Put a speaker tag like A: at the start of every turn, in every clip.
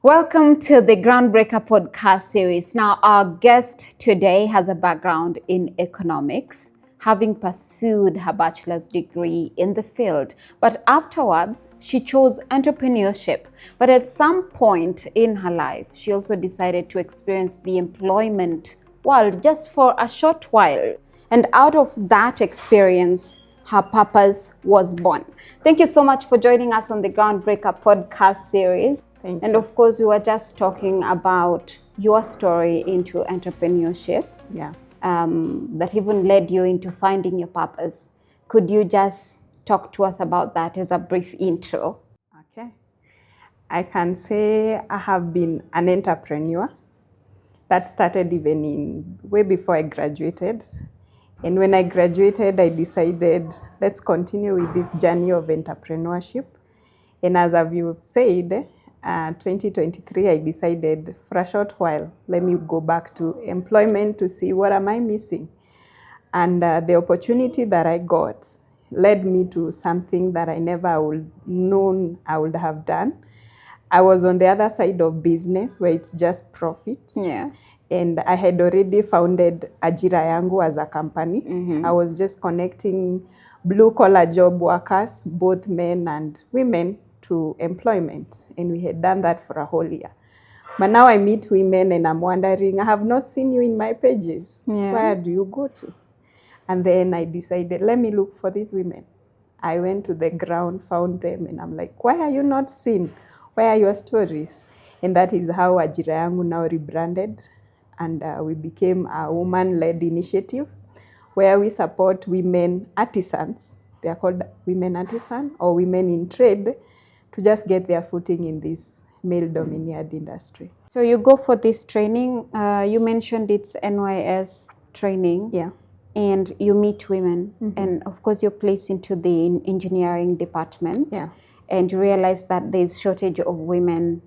A: Welcome to the Groundbreaker podcast series. Now, our guest today has a background in economics, having pursued her bachelor's degree in the field. But afterwards, she chose entrepreneurship. But at some point in her life, she also decided to experience the employment world just for a short while. And out of that experience, her purpose was born. Thank you so much for joining us on the Groundbreaker podcast series.
B: Thank
A: And
B: you.
A: of course, we were just talking about your story into entrepreneurship.
B: Yeah.
A: That even led you into finding your purpose. Could you just talk to us about that as a brief intro?
B: Okay. I can say I have been an entrepreneur. That started even in way before I graduated. And when I graduated, I decided let's continue with this journey of entrepreneurship. And as you've said, 2023, I decided for a short while, let me go back to employment to see what am I missing. And the opportunity that I got led me to something that I never would known I would have done. I was on the other side of business where it's just profit.
A: Yeah.
B: And I had already founded Ajira Yangu as a company.
A: Mm-hmm.
B: I was just connecting blue-collar job workers, both men and women, to employment. And we had done that for a whole year. But now I meet women and I'm wondering, I have not seen you in my pages.
A: Yeah.
B: Where do you go to? And then I decided, let me look for these women. I went to the ground, found them, and I'm like, why are you not seen? Where are your stories? And that is how Ajira Yangu now rebranded. And we became a woman-led initiative where we support women artisans. They are called women artisans or women in trade to just get their footing in this male-dominated industry.
A: So you go for this training. You mentioned it's NYS training.
B: Yeah.
A: And you meet women.
B: Mm-hmm.
A: And of course, you're placed into the engineering department.
B: Yeah.
A: And you realize that there's shortage of women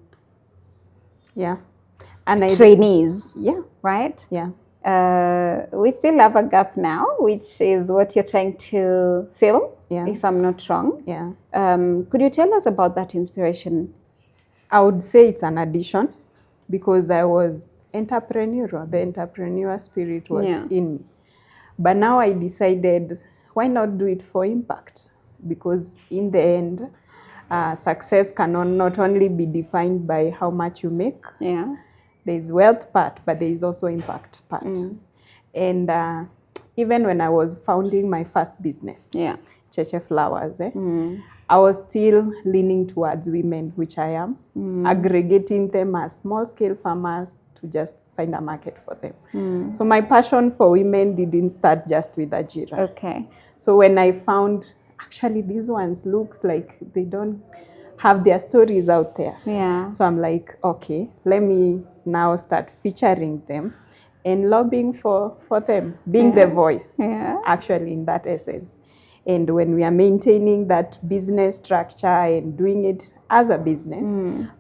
B: Yeah. And
A: trainees.
B: Yeah.
A: Right?
B: Yeah.
A: We still have a gap now, which is what you're trying to fill,
B: Yeah.
A: if I'm not wrong.
B: Yeah.
A: Could you tell us about that inspiration?
B: I would say it's an addition because I was entrepreneurial. The entrepreneur spirit was in me. But now I decided, why not do it for impact? Because in the end, success cannot not only be defined by how much you make.
A: Yeah.
B: There's wealth part, but there is also impact part. And even when I was founding my first business, Cheche Flowers, I was still leaning towards women, which I am, aggregating them as small-scale farmers to just find a market for them. So my passion for women didn't start just with Ajira.
A: Okay.
B: So when I found, actually these ones looks like they don't have their stories out there.
A: Yeah.
B: So I'm like, okay, let me now start featuring them and lobbying for them, being the voice, actually in that essence. And when we are maintaining that business structure and doing it as a business,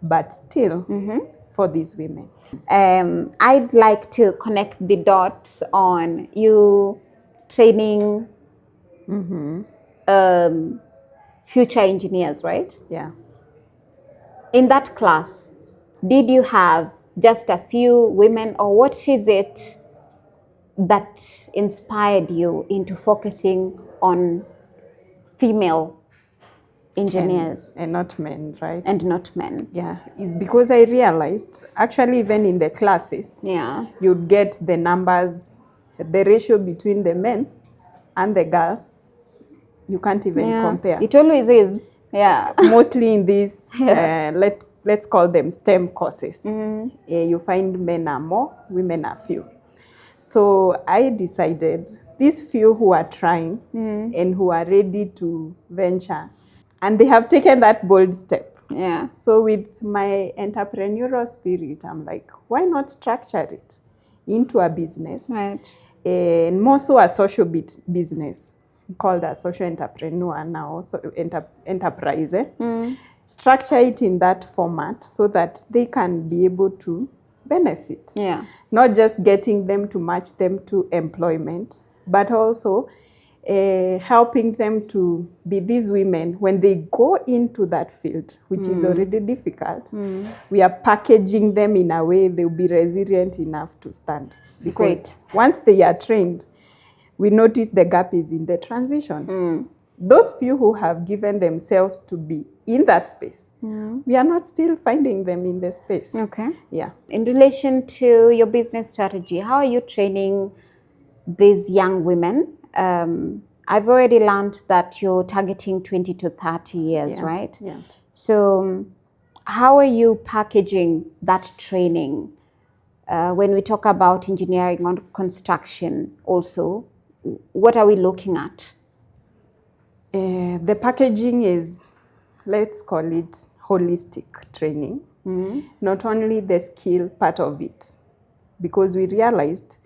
B: but still for these women.
A: I'd like to connect the dots on you training future engineers, right?
B: Yeah.
A: In that class, did you have just a few women, or what is it that inspired you into focusing on female engineers
B: and not men, right?
A: and not men?
B: Yeah, it's because I realized, actually even in the classes, you'd get the numbers, the ratio between the men and the girls, you can't even compare.
A: It always is,
B: Mostly in these, let's call them STEM courses. You find men are more, women are few. So I decided these few who are trying and who are ready to venture, and they have taken that bold step.
A: Yeah.
B: So with my entrepreneurial spirit, I'm like, why not structure it into a business?
A: Right.
B: And more so a social business called a social entrepreneur now, so enterprise. Structure it in that format so that they can be able to benefit.
A: Yeah.
B: Not just getting them to match them to employment, but also helping them to be these women when they go into that field, which is already difficult. We are packaging them in a way they'll be resilient enough to stand. Because once they are trained, we notice the gap is in the transition. Those few who have given themselves to be in that space, we are not still finding them in the space.
A: Okay.
B: Yeah.
A: In relation to your business strategy, how are you training these young women? I've already learned that you're targeting 20 to 30 years, right?
B: Yeah.
A: So how are you packaging that training? When we talk about engineering or construction also, what are we looking at?
B: The packaging is, let's call it holistic training. Not only the skill part of it, because we realized,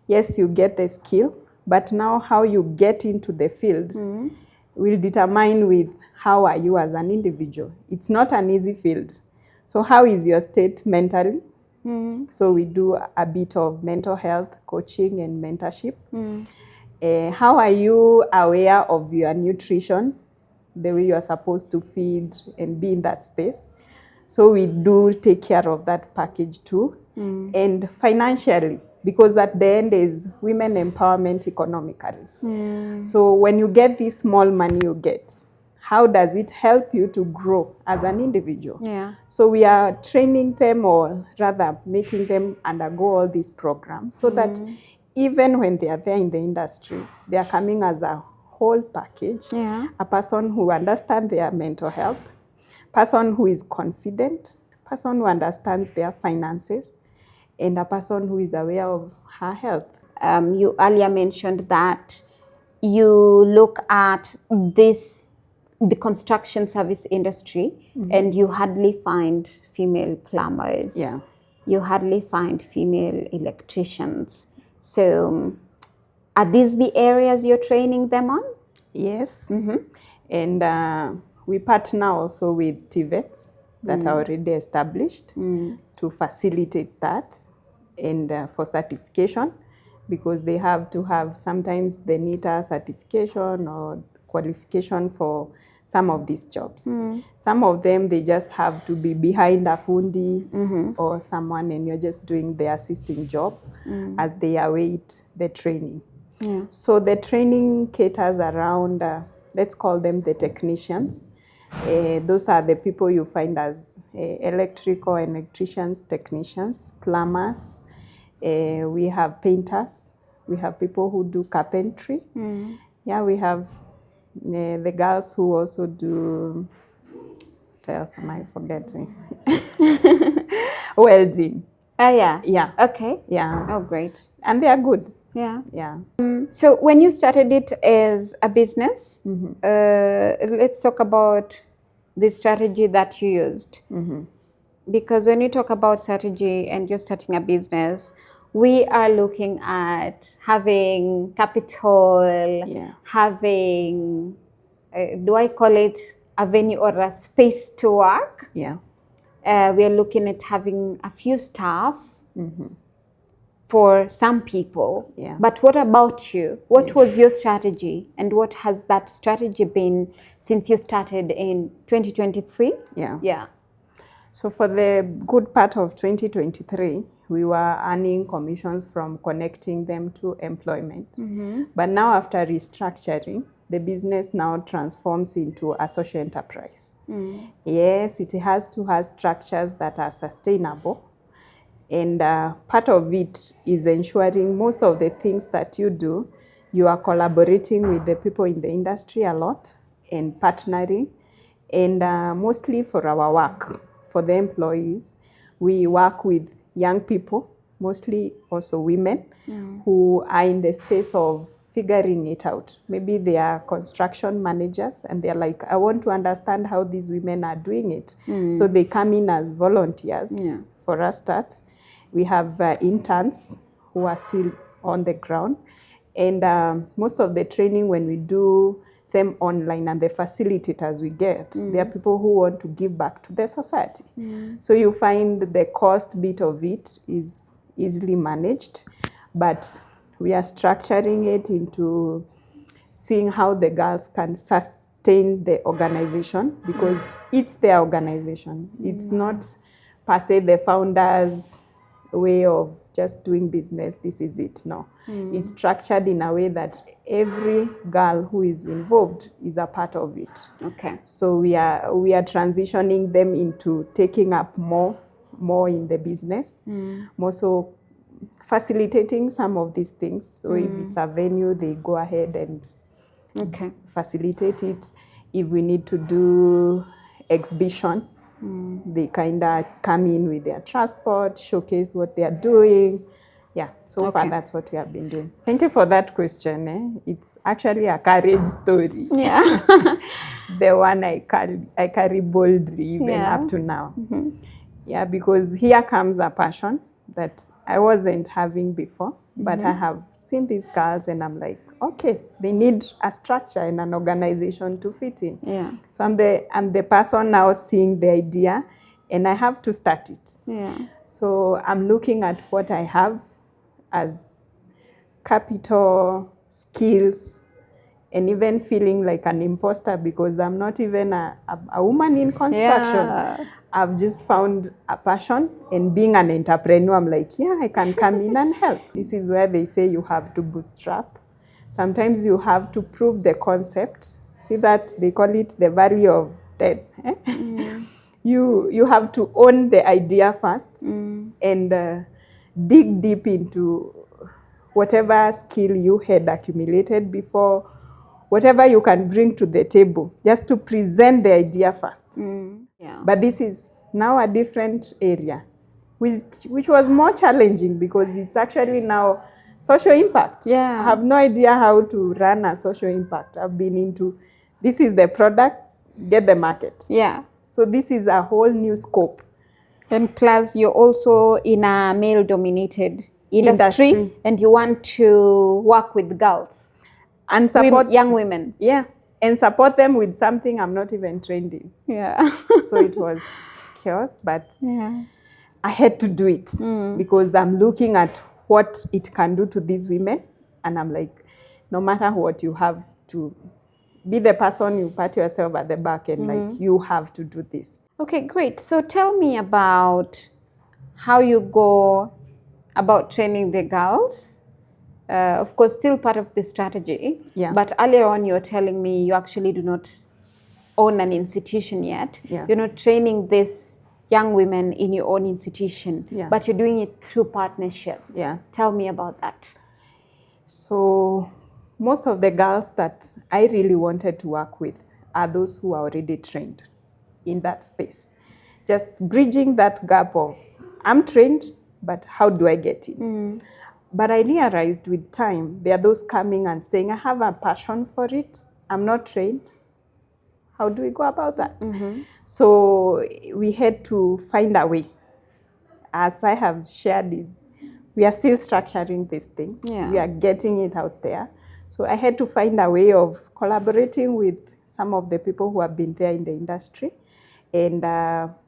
B: yes, you get the skill, but now how you get into the field will determine with how are you as an individual. It's not an easy field. So how is your state mentally? So we do a bit of mental health coaching and mentorship. How are you aware of your nutrition, the way you are supposed to feed and be in that space? So we do take care of that package too. And financially, because at the end is women empowerment economically. So when you get this small money you get, how does it help you to grow as an individual?
A: Yeah.
B: So we are training them, or rather making them undergo all these programs so that even when they are there in the industry, they are coming as a whole package.
A: Yeah.
B: A person who understands their mental health, person who is confident, person who understands their finances, and a person who is aware of her health.
A: You earlier mentioned that you look at the construction service industry, and you hardly find female plumbers.
B: Yeah.
A: You hardly find female electricians. So are these the areas you're training them on?
B: Yes. And we partner also with TVETs that are already established to facilitate that, and for certification, because they have to have, sometimes they need a certification or qualification for some of these jobs. Some of them, they just have to be behind a fundi or someone, and you're just doing the assisting job as they await the training.
A: Yeah.
B: So the training caters around, let's call them the technicians. Those are the people you find as electrical and electricians, technicians, plumbers. We have painters. We have people who do carpentry. Yeah, we have the girls who also do, what else am I forgetting? Welding.
A: Oh, yeah.
B: Yeah.
A: Okay.
B: Yeah.
A: Oh, great.
B: And they are good.
A: Yeah.
B: Yeah.
A: So when you started it as a business, let's talk about the strategy that you used. Because when you talk about strategy and you're starting a business, we are looking at having capital, having, do I call it a venue or a space to work?
B: Yeah.
A: We are looking at having a few staff for some people.
B: Yeah.
A: But what about you? What was your strategy, and what has that strategy been since you started in 2023?
B: Yeah.
A: Yeah.
B: So for the good part of 2023, we were earning commissions from connecting them to employment. But now, after restructuring, the business now transforms into a social enterprise. Yes, it has to have structures that are sustainable. And part of it is ensuring most of the things that you do, you are collaborating with the people in the industry a lot and partnering. And mostly for our work, for the employees, we work with young people, mostly also women, who are in the space of figuring it out. Maybe they are construction managers and they're like, I want to understand how these women are doing it. So they come in as volunteers for a start. We have interns who are still on the ground. And most of the training, when we do them online and the facilitators we get, there are people who want to give back to the society. So you find the cost bit of it is easily managed, but we are structuring it into seeing how the girls can sustain the organization, because it's their organization. It's not per se the founders' way of just doing business. This is it. No, it's structured in a way that every girl who is involved is a part of it.
A: Okay.
B: So we are transitioning them into taking up more in the business, more so facilitating some of these things. So if it's a venue, they go ahead and facilitate it. If we need to do exhibition, they kind of come in with their transport, showcase what they are doing. Yeah, so far that's what we have been doing. Thank you for that question. It's actually a courage story.
A: Yeah.
B: The one I carry boldly even up to now. Yeah, because here comes a passion that I wasn't having before, but I have seen these girls and I'm like, okay, they need a structure and an organization to fit in.
A: Yeah.
B: So I'm the person now seeing the idea and I have to start it.
A: Yeah.
B: So I'm looking at what I have as capital, skills, and even feeling like an imposter because I'm not even a woman in construction.
A: Yeah.
B: I've just found a passion, and being an entrepreneur, I'm like, yeah, I can come in and help. This is where they say you have to bootstrap. Sometimes you have to prove the concept. See that they call it the valley of death. You have to own the idea first and dig deep into whatever skill you had accumulated before, whatever you can bring to the table, just to present the idea first.
A: Yeah.
B: But this is now a different area, which was more challenging because it's actually now social impact.
A: Yeah.
B: I have no idea how to run a social impact. I've been into, this is the product, get the market.
A: Yeah.
B: So this is a whole new scope.
A: And plus, you're also in a male-dominated industry, and you want to work with girls
B: and support
A: young women.
B: Yeah, and support them with something I'm not even trained in.
A: Yeah.
B: So it was chaos, but
A: yeah.
B: I had to do it because I'm looking at what it can do to these women, and I'm like, no matter what, you have to be the person, you pat yourself at the back and like, you have to do this.
A: Okay, great. So tell me about how you go about training the girls. Of course, still part of the strategy.
B: Yeah.
A: But earlier on, you were telling me you actually do not own an institution yet.
B: Yeah.
A: You're not training these young women in your own institution, but you're doing it through partnership.
B: Yeah.
A: Tell me about that.
B: So most of the girls that I really wanted to work with are those who are already trained in that space. Just bridging that gap of, I'm trained, but how do I get in? But I realized with time, there are those coming and saying, I have a passion for it. I'm not trained. How do we go about that? So we had to find a way. As I have shared this, we are still structuring these things.
A: Yeah.
B: We are getting it out there. So I had to find a way of collaborating with some of the people who have been there in the industry. And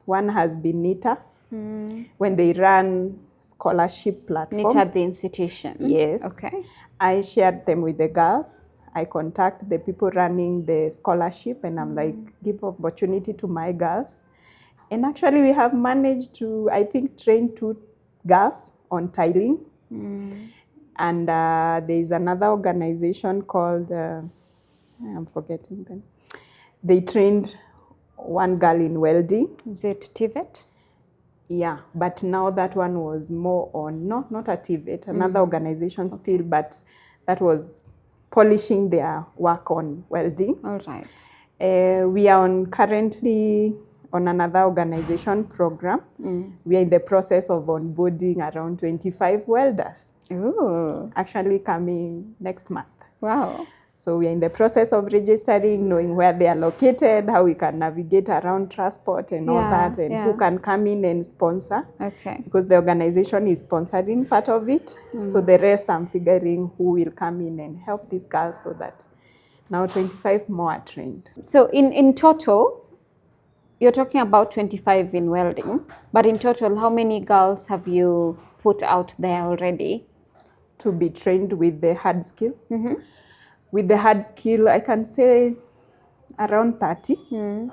B: one has been NITA, when they run scholarship platforms.
A: NITA at the institution?
B: Yes.
A: Okay.
B: I shared them with the girls. I contact the people running the scholarship and I'm like, give opportunity to my girls. And actually we have managed to, I think, train 2 girls on tiling. And there's another organization called, I'm forgetting them. They trained 1 girl in welding.
A: Is it TVET?
B: Yeah, but now that one was more on, not a TVET, another organization still, but that was polishing their work on welding.
A: All right.
B: We are currently on another organization program. We are in the process of onboarding around 25 welders.
A: Ooh.
B: Actually coming next month.
A: Wow.
B: So we are in the process of registering, knowing where they are located, how we can navigate around transport and all that, and who can come in and sponsor.
A: Okay.
B: Because the organization is sponsoring part of it. So the rest I'm figuring who will come in and help these girls so that now 25 more are trained.
A: So in total, you're talking about 25 in welding, but in total, how many girls have you put out there already?
B: To be trained with the hard skill. with the hard skill, I can say around 30.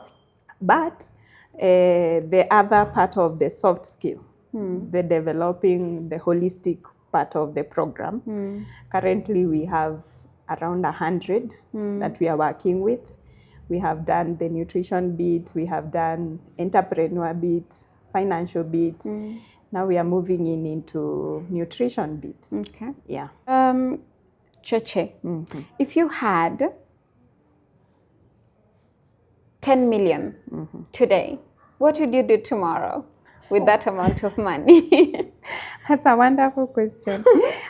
B: But the other part of the soft skill, the developing the holistic part of the program, currently we have around 100 that we are working with. We have done the nutrition bit, we have done entrepreneur bit, financial bit. Now we are moving into nutrition bit.
A: Okay.
B: Yeah.
A: Cheche, if you had 10 million today, what would you do tomorrow with that amount of money?
B: That's a wonderful question.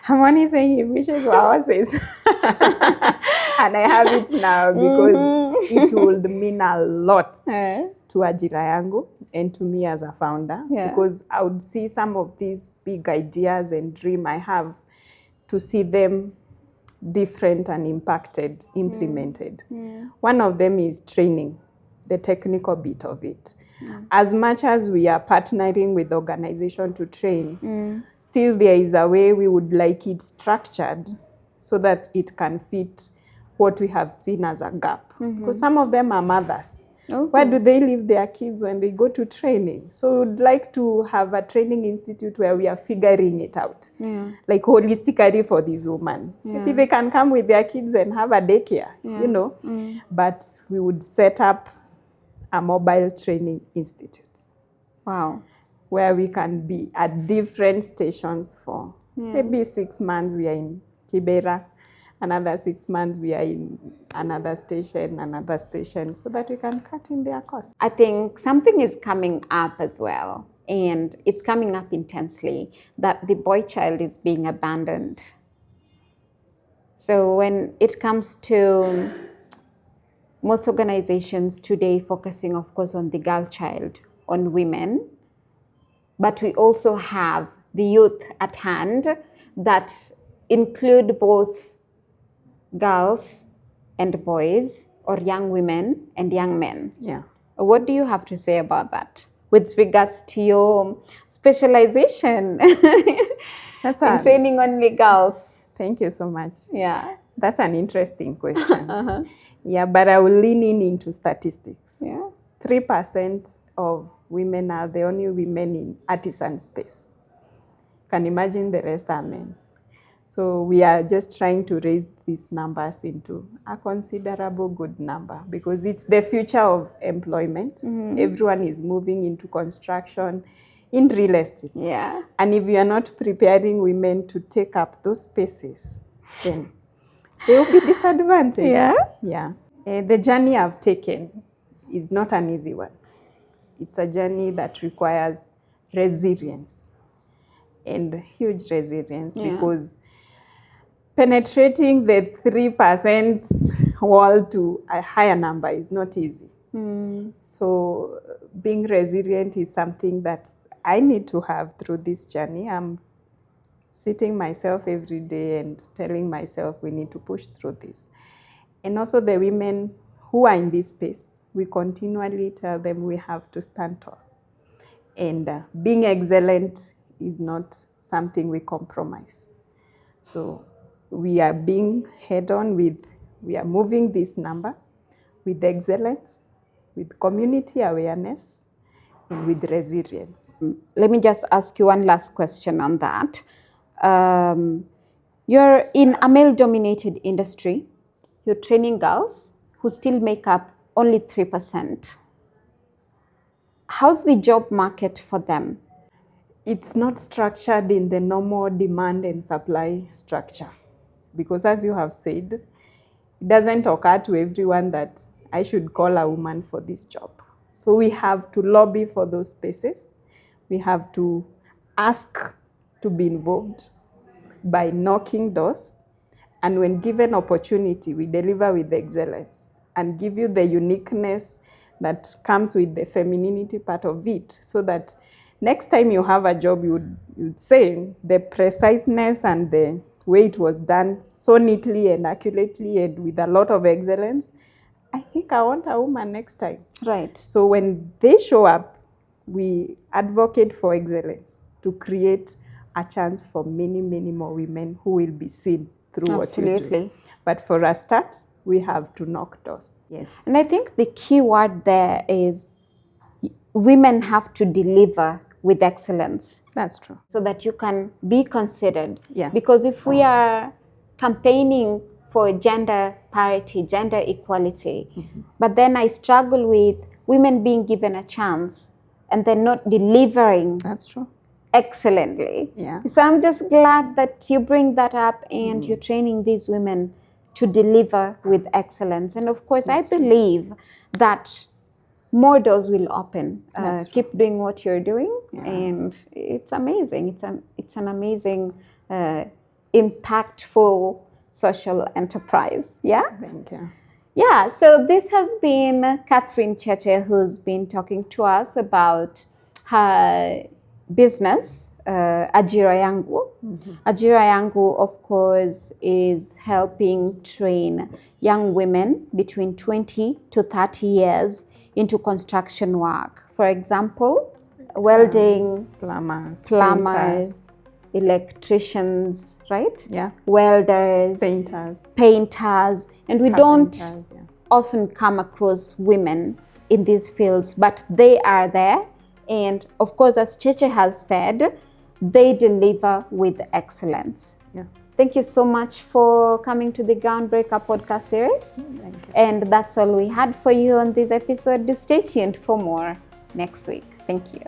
B: I'm only saying he wishes for horses. And I have it now because it would mean a lot to Ajira Yangu and to me as a founder. Because I would see some of these big ideas and dream I have to see them different and implemented. One of them is training, the technical bit of it. As much as we are partnering with the organization to train, still there is a way we would like it structured so that it can fit what we have seen as a gap. Because some of them are mothers. Where do they leave their kids when they go to training? So we'd like to have a training institute where we are figuring it out, like holistically for these women. Maybe they can come with their kids and have a daycare, you know, but we would set up a mobile training institute.
A: Wow.
B: Where we can be at different stations for maybe 6 months we are in Kibera, another 6 months we are in another station, so that we can cut in their cost.
A: I think something is coming up as well, and it's coming up intensely, that the boy child is being abandoned. So when it comes to most organizations today focusing, of course, on the girl child, on women, but we also have the youth at hand that include both girls and boys, or young women and young men.
B: Yeah.
A: What do you have to say about that with regards to your specialization in training only girls?
B: Thank you so much.
A: Yeah.
B: That's an interesting question. Yeah, but I will lean into statistics. 3% of women are the only women in artisan space. Can imagine the rest are men. So we are just trying to raise these numbers into a considerable good number, because it's the future of employment. Everyone is moving into construction, in real estate. And if you are not preparing women to take up those spaces, then they will be disadvantaged. The journey I've taken is not an easy one. It's a journey that requires resilience, and huge resilience, because penetrating the 3% wall to a higher number is not easy. So being resilient is something that I need to have through this journey. I'm sitting myself every day and telling myself we need to push through this. And also the women who are in this space, we continually tell them we have to stand tall. And being excellent is not something we compromise. So we are being head-on with, we are moving this number with excellence, with community awareness, and with resilience.
A: Let me just ask you one last question on that. You're in a male-dominated industry. You're training girls who still make up only 3%. How's the job market for them?
B: It's not structured in the normal demand and supply structure. Because as you have said, it doesn't occur to everyone that I should call a woman for this job. So we have to lobby for those spaces. We have to ask to be involved by knocking doors. And when given opportunity, we deliver with excellence and give you the uniqueness that comes with the femininity part of it, so that next time you have a job, you would say the preciseness and the way it was done so neatly and accurately and with a lot of excellence, I think I want a woman next time.
A: Right.
B: So when they show up, we advocate for excellence to create a chance for many, many more women who will be seen through what we do. But for a start, we have to knock doors. Yes.
A: And I think the key word there is women have to deliver with excellence.
B: That's true.
A: So that you can be considered.
B: Yeah.
A: Because if we are campaigning for gender parity, gender equality, but then I struggle with women being given a chance and they're not delivering
B: That's true.
A: excellently.
B: Yeah.
A: So I'm just glad that you bring that up and you're training these women to deliver with excellence. And of course, I believe that more doors will open. Keep doing what you're doing, and it's amazing. It's an amazing, impactful social enterprise. Yeah.
B: Thank you.
A: Yeah. So this has been Catherine Cheche, who's been talking to us about her business, Ajira Yangu. Ajira Yangu, of course, is helping train young women between 20 to 30 years into construction work. For example, welding,
B: Plumbers,
A: plumbers, electricians, right?
B: Yeah.
A: Welders,
B: painters,
A: and we don't often come across women in these fields, but they are there. And of course, as Cheche has said, they deliver with excellence.
B: Yeah.
A: Thank you so much for coming to the Groundbreaker podcast series.
B: Thank you.
A: And that's all we had for you on this episode. Stay tuned for more next week. Thank you.